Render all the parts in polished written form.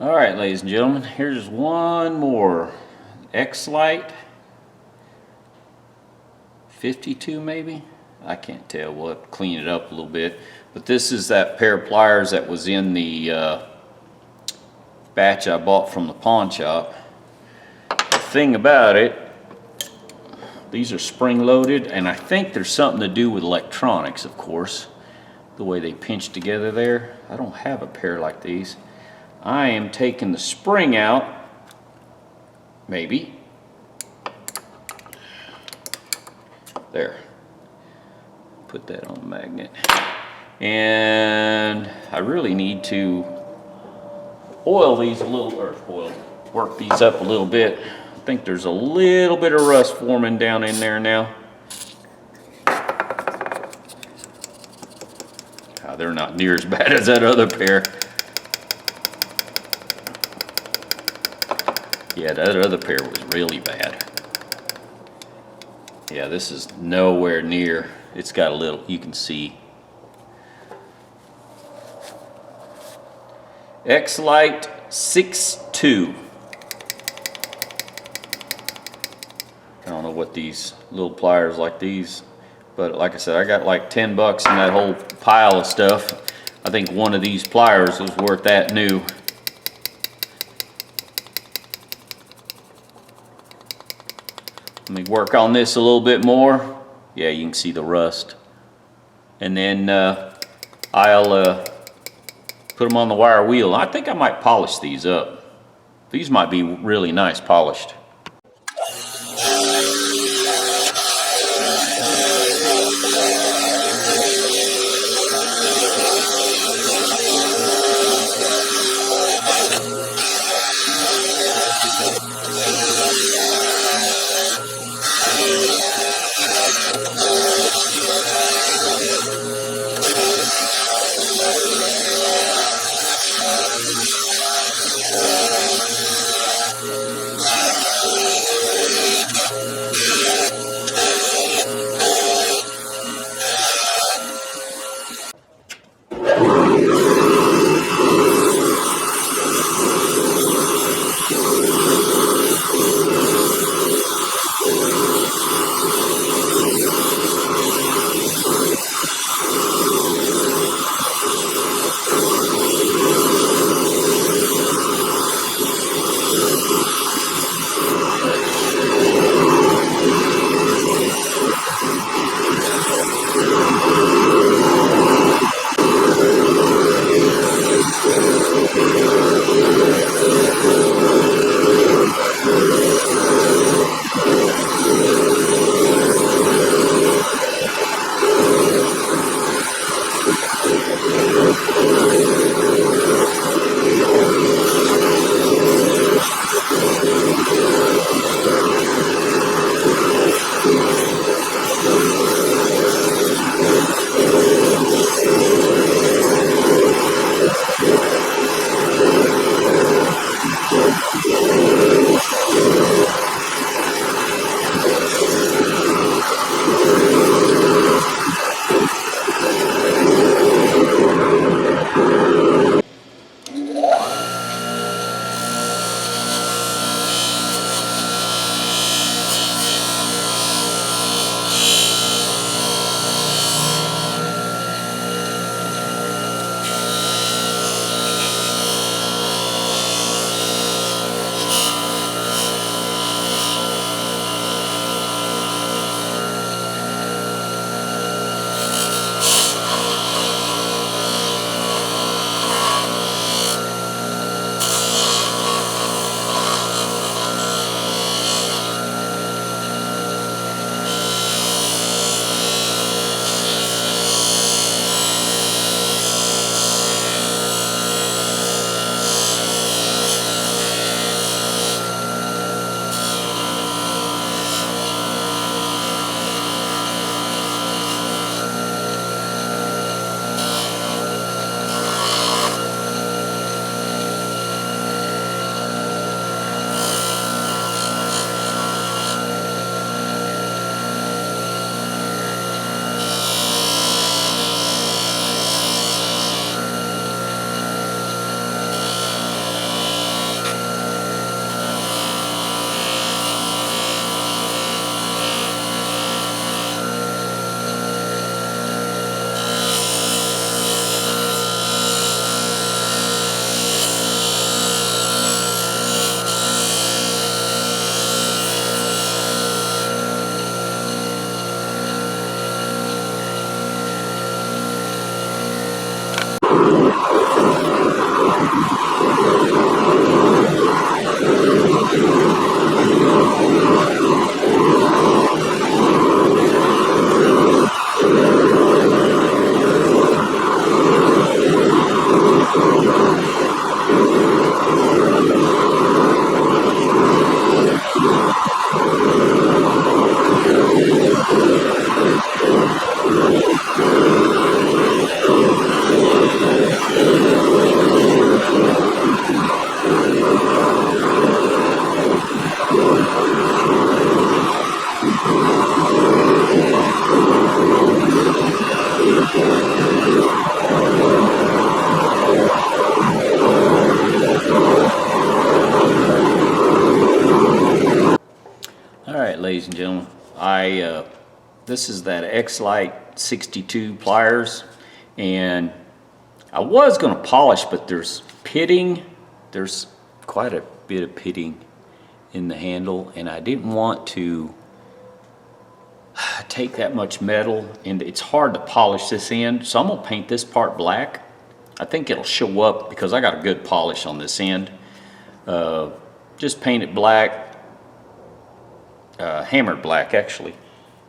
Alright, ladies and gentlemen, here's one more Xcelite 52 maybe? I can't tell. We'll have to clean it up a little bit. But this is that pair of pliers that was in the batch I bought from the pawn shop. The thing about it, these are spring loaded, and I think there's something to do with electronics, of course. The way they pinch together there. I don't have a pair like these. I am taking the spring out, maybe. There. Put that on the magnet. And I really need to oil these a little, or work these up a little bit. I think there's a little bit of rust forming down in there now. They're not near as bad as that other pair. Yeah, that other pair was really bad. Yeah, this is nowhere near. It's got a little, you can see. Xcelite 6.2. I don't know what these little pliers like these, but like I said, I got like 10 bucks in that whole pile of stuff. I think one of these pliers was worth that new. Let me work on this a little bit more. Yeah, you can see the rust. And then I'll put them on the wire wheel. I think I might polish these up. These might be really nice polished. ladies and gentlemen. This is that Xcelite 62 pliers, and I was going to polish, but there's pitting. There's quite a bit of pitting in the handle, and I didn't want to take that much metal, and it's hard to polish this end, so I'm going to paint this part black. I think it'll show up because I got a good polish on this end. Just paint it black, hammered black actually,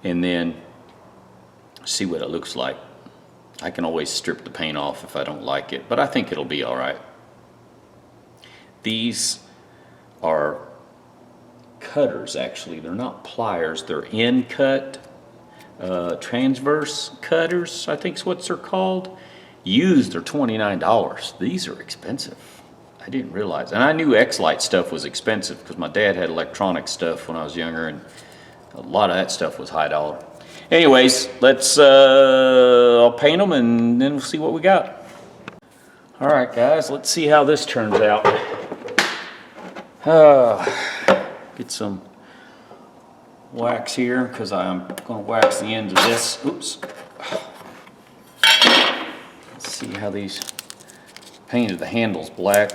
and then see what it looks like. I can always strip the paint off if I don't like it, but I think it'll be all right. These are cutters actually. They're not pliers, they're end cut, transverse cutters, I think is what they're called. Used are $29. These are expensive. I didn't realize. And I knew Xcelite stuff was expensive because my dad had electronic stuff when I was younger, and a lot of that stuff was high dollar. Anyways, let's I'll paint them and then we'll see what we got. All right, guys, let's see how this turns out. Get some wax here because I'm going to wax the ends of this. Oops. Let's see how these painted the handles black.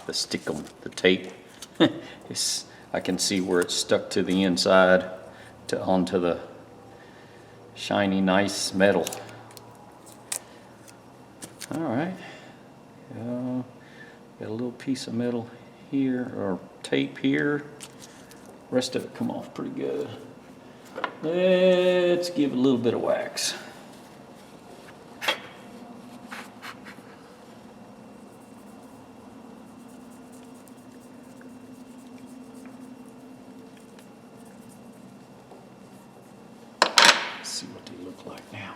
The stickum, the tape. I can see where it's stuck to the inside onto the shiny, nice metal. All right. Got a little piece of metal here, or tape here. Rest of it come off pretty good. Let's give it a little bit of wax. See what they look like now.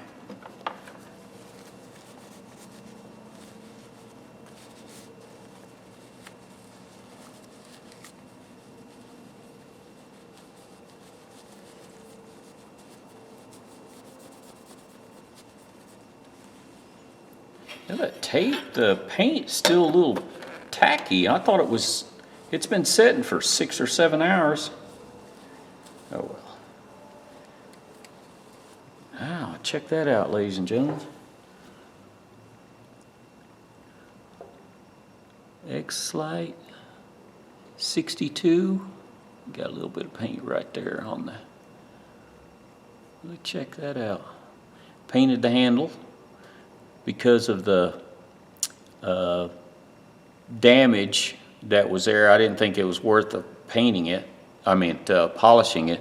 Now that tape, the paint's still a little tacky. I thought it's been setting for 6 or 7 hours. Oh well. Check that out, ladies and gentlemen. Xcelite 62. Got a little bit of paint right there on the. Let me check that out. Painted the handle because of the damage that was there. I didn't think it was worth painting it. Polishing it.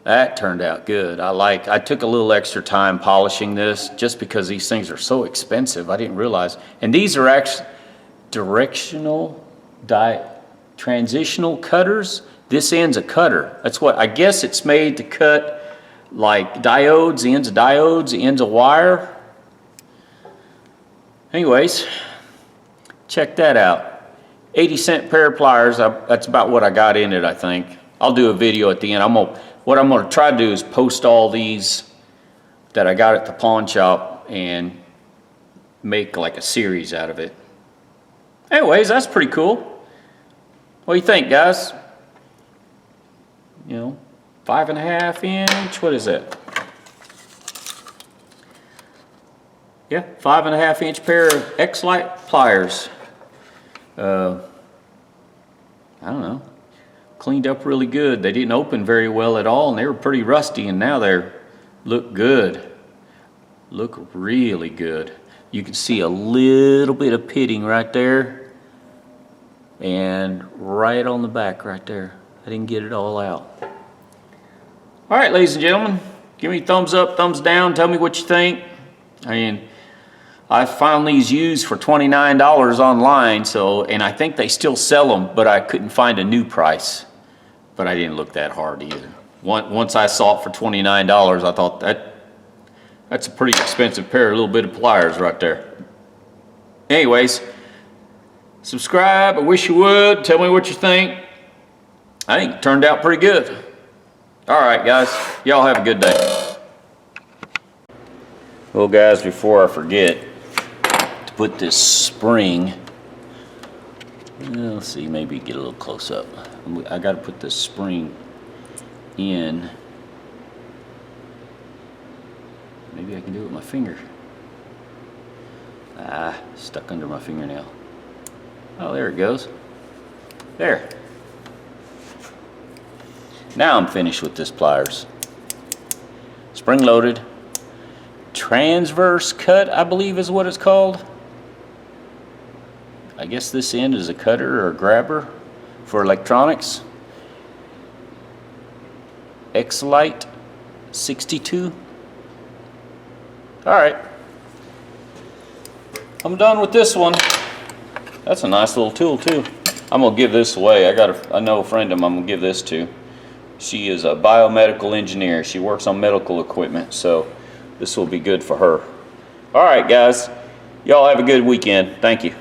That turned out good. I took a little extra time polishing this just because these things are so expensive. I didn't realize. And these are actually transitional cutters. This end's a cutter. That's what, I guess it's made to cut like diodes, the ends of diodes, the ends of wire. Anyways, check that out. 80-cent pair of pliers. That's about what I got in it, I think. I'll do a video at the end. What I'm going to try to do is post all these that I got at the pawn shop and make like a series out of it. Anyways, that's pretty cool. What do you think, guys? 5.5 inch, what is that? Yeah, 5.5 inch pair of Xcelite pliers. I don't know. Cleaned up really good. They didn't open very well at all, and they were pretty rusty, and now they look good. Look really good. You can see a little bit of pitting right there and right on the back right there. I didn't get it all out. All right, ladies and gentlemen, give me a thumbs up, thumbs down. Tell me what you think. I found these used for $29 online, and I think they still sell them, but I couldn't find a new price. But I didn't look that hard either. Once I saw it for $29, I thought that's a pretty expensive pair, a little bit of pliers right there. Anyways, subscribe. I wish you would. Tell me what you think. I think it turned out pretty good. All right, guys. Y'all have a good day. Well guys, before I forget to put this spring, let's see, maybe get a little close up. I got to put this spring in. Maybe I can do it with my finger. Stuck under my fingernail. Oh, there it goes. There. Now I'm finished with this pliers. Spring loaded. Transverse cut, I believe is what it's called. I guess this end is a cutter or a grabber for electronics. Xcelite 62. Alright. I'm done with this one. That's a nice little tool too. I'm gonna give this away. I know a friend of mine I'm gonna give this to. She is a biomedical engineer. She works on medical equipment, so this will be good for her. Alright guys, y'all have a good weekend. Thank you.